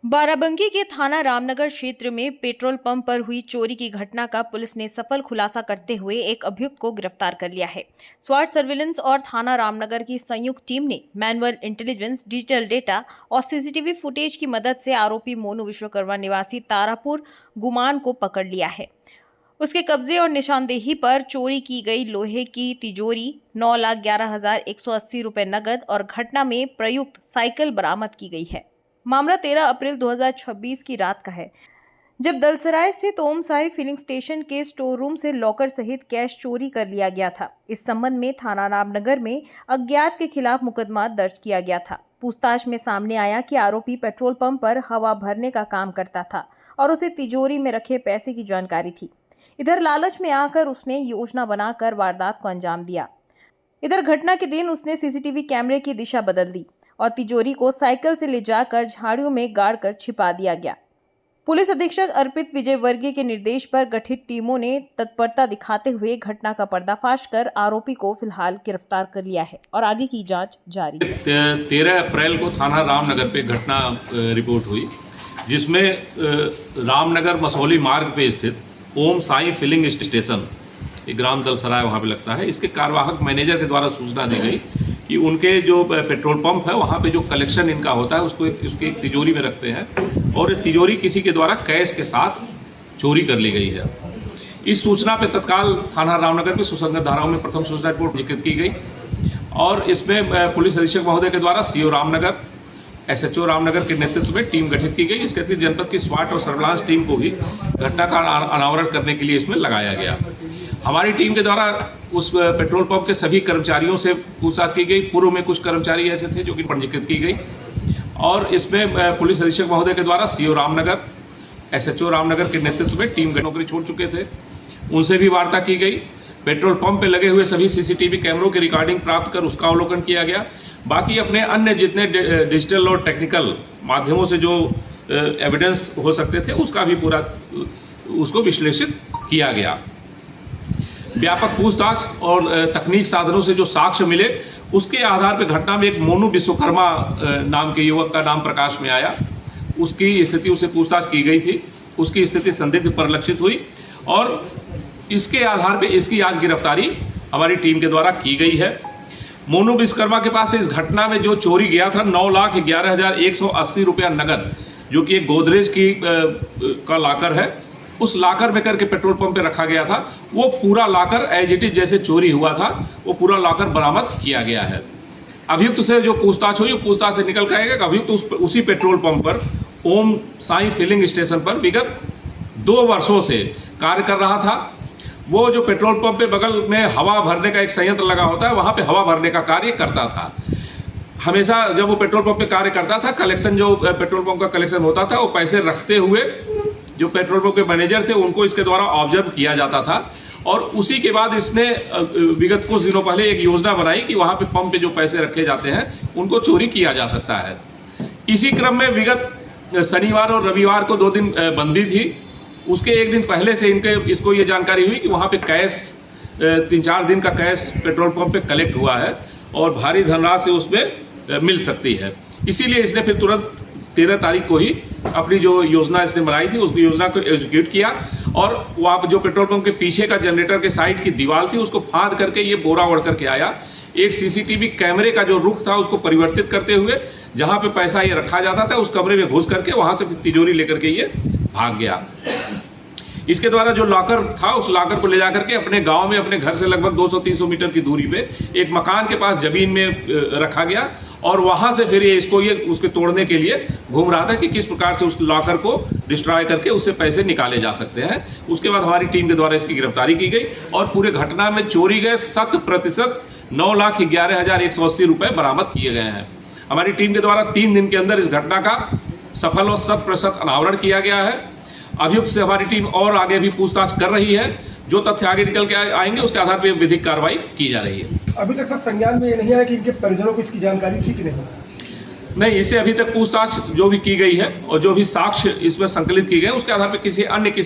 बाराबंकी के थाना रामनगर क्षेत्र में पेट्रोल पंप पर हुई चोरी की घटना का पुलिस ने सफल खुलासा करते हुए एक अभियुक्त को गिरफ्तार कर लिया है। स्वाट सर्विलेंस और थाना रामनगर की संयुक्त टीम ने मैनुअल इंटेलिजेंस, डिजिटल डेटा और सीसीटीवी फुटेज की मदद से आरोपी मोनू विश्वकर्मा निवासी तारापुर गुमान को पकड़ लिया है। उसके कब्जे और निशानदेही पर चोरी की गई लोहे की तिजोरी, 9,11,180 रुपए नकद और घटना में प्रयुक्त साइकिल बरामद की गई है। मामला 13 अप्रैल 2026 की रात का है, जब दलसराय स्थित ओम साई फिलिंग स्टेशन के स्टोर रूम से लॉकर सहित कैश चोरी कर लिया गया था। इस संबंध में थाना रामनगर में अज्ञात के खिलाफ मुकदमा दर्ज किया गया था। पूछताछ में सामने आया कि आरोपी पेट्रोल पंप पर हवा भरने का काम करता था और उसे तिजोरी में रखे पैसे की जानकारी थी। इधर लालच में आकर उसने योजना बनाकर वारदात को अंजाम दिया। इधर घटना के दिन उसने सीसीटीवी कैमरे की दिशा बदल दी और तिजोरी को साइकिल से ले जाकर झाड़ियों में गाड़कर छिपा दिया गया। पुलिस अधीक्षक अर्पित विजय वर्गीय के निर्देश पर गठित टीमों ने तत्परता दिखाते हुए घटना का पर्दाफाश कर आरोपी को फिलहाल गिरफ्तार कर लिया है और आगे की जांच जारी है। 13 अप्रैल को थाना रामनगर पे घटना रिपोर्ट हुई, जिसमें रामनगर मसौली मार्ग पे स्थित ओम साई फिलिंग स्टेशन, एक ग्राम दलसराय वहाँ पे लगता है, इसके कार्यवाहक मैनेजर के द्वारा सूचना दी गई कि उनके जो पेट्रोल पंप है वहाँ पे जो कलेक्शन इनका होता है उसको उसकी एक तिजोरी में रखते हैं और तिजोरी किसी के द्वारा कैश के साथ चोरी कर ली गई है। इस सूचना पे तत्काल थाना रामनगर में सुसंगत धाराओं में प्रथम सूचना रिपोर्ट पंजीकृत की गई और इसमें पुलिस अधीक्षक महोदय के द्वारा सीओ रामनगर, एसएचओ रामनगर के नेतृत्व में टीम गठित की गई। इसके अतिरिक्त जनपद की स्वाट और सर्विलांस टीम को भी घटना का अनावरण करने के लिए इसमें लगाया गया। हमारी टीम के द्वारा उस पेट्रोल पंप के सभी कर्मचारियों से पूछताछ की गई। पूर्व में कुछ कर्मचारी ऐसे थे जो कि पंजीकृत की गई और इसमें पुलिस अधीक्षक महोदय के द्वारा सीओ रामनगर, एसएचओ रामनगर के नेतृत्व में टीम नौकरी छोड़ चुके थे, उनसे भी वार्ता की गई। पेट्रोल पंप पे लगे हुए सभी सीसीटीवी कैमरों की रिकॉर्डिंग प्राप्त कर उसका अवलोकन किया गया। बाकी अपने अन्य जितने डिजिटल और टेक्निकल माध्यमों से जो एविडेंस हो सकते थे उसका भी पूरा उसको विश्लेषित किया गया। व्यापक पूछताछ और तकनीक साधनों से जो साक्ष्य मिले उसके आधार पर घटना में एक मोनू विश्वकर्मा नाम के युवक का नाम प्रकाश में आया। उसकी स्थिति उससे पूछताछ की गई थी, उसकी स्थिति संदिग्ध परिलक्षित हुई और इसके आधार पर इसकी आज गिरफ्तारी हमारी टीम के द्वारा की गई है। मोनू विश्वकर्मा के पास इस घटना में जो चोरी गया था 9,11,180 रुपया नगद, जो कि एक गोदरेज की का लॉकर है, उस लॉकर में करके पेट्रोल पंप पे रखा गया था। वो पूरा लॉकर एज इट इज जैसे चोरी हुआ था वो पूरा लॉकर बरामद किया गया है। अभियुक्त से जो पूछताछ हुई, पूछताछ से निकल कर आएगा कि अभियुक्त उसी पेट्रोल पंप पर ओम साई फिलिंग स्टेशन पर विगत 2 वर्षों से कार्य कर रहा था। वो जो पेट्रोल पंप पे बगल में हवा भरने का एक संयंत्र लगा होता है, वहाँ पे हवा भरने का कार्य करता था। हमेशा जब वो पेट्रोल पंप पे कार्य करता था, कलेक्शन जो पेट्रोल पंप का कलेक्शन होता था वो पैसे रखते हुए जो पेट्रोल पंप के मैनेजर थे उनको इसके द्वारा ऑब्जर्व किया जाता था और उसी के बाद इसने विगत कुछ दिनों पहले एक योजना बनाई कि वहाँ पे पंप पे जो पैसे रखे जाते हैं उनको चोरी किया जा सकता है। इसी क्रम में विगत शनिवार और रविवार को 2 दिन बंदी थी। उसके एक दिन पहले से इसको ये जानकारी हुई कि वहाँ पे कैश 3-4 दिन का कैश पेट्रोल पंप पे कलेक्ट हुआ है और भारी धनराशि उसमें मिल सकती है। इसीलिए इसने फिर तुरंत 13 तारीख को ही अपनी जो योजना इसने बनाई थी उसकी योजना को एग्जीक्यूट किया और वहाँ जो पेट्रोल पंप के पीछे का जनरेटर के साइड की दीवार थी उसको फांद करके ये बोरा ओढ़ करके आया। एक सीसीटीवी कैमरे का जो रुख था उसको परिवर्तित करते हुए जहाँ पे पैसा ये रखा जाता था उस कमरे में घुस करके वहाँ से तिजोरी लेकर के ये भाग गया। इसके द्वारा जो लॉकर था उस लॉकर को ले जा करके अपने गांव में अपने घर से लगभग 200-300 मीटर की दूरी पे एक मकान के पास जमीन में रखा गया और वहां से फिर ये उसके तोड़ने के लिए घूम रहा था कि किस प्रकार से उस लॉकर को डिस्ट्रॉय करके उससे पैसे निकाले जा सकते हैं। उसके बाद हमारी टीम के द्वारा इसकी गिरफ्तारी की गई और पूरे घटना में चोरी गए 100% 9,11,180 रुपये बरामद किए गए हैं। हमारी टीम के द्वारा 3 दिन के अंदर इस घटना का सफल और 100% अनावरण किया गया है। अभियुक्त से हमारी टीम और आगे भी पूछताछ कर रही है। जो तथ्य आगे निकल के आएंगे उसके आधार पर विधिक कार्रवाई की जा रही है। अभी तक सर संज्ञान में ये नहीं आया कि इनके परिजनों को इसकी जानकारी थी कि नहीं? इससे अभी तक पूछताछ जो भी की गई है और जो भी साक्ष्य इसमें संकलित की गए उसके आधार पर किसी अन्य की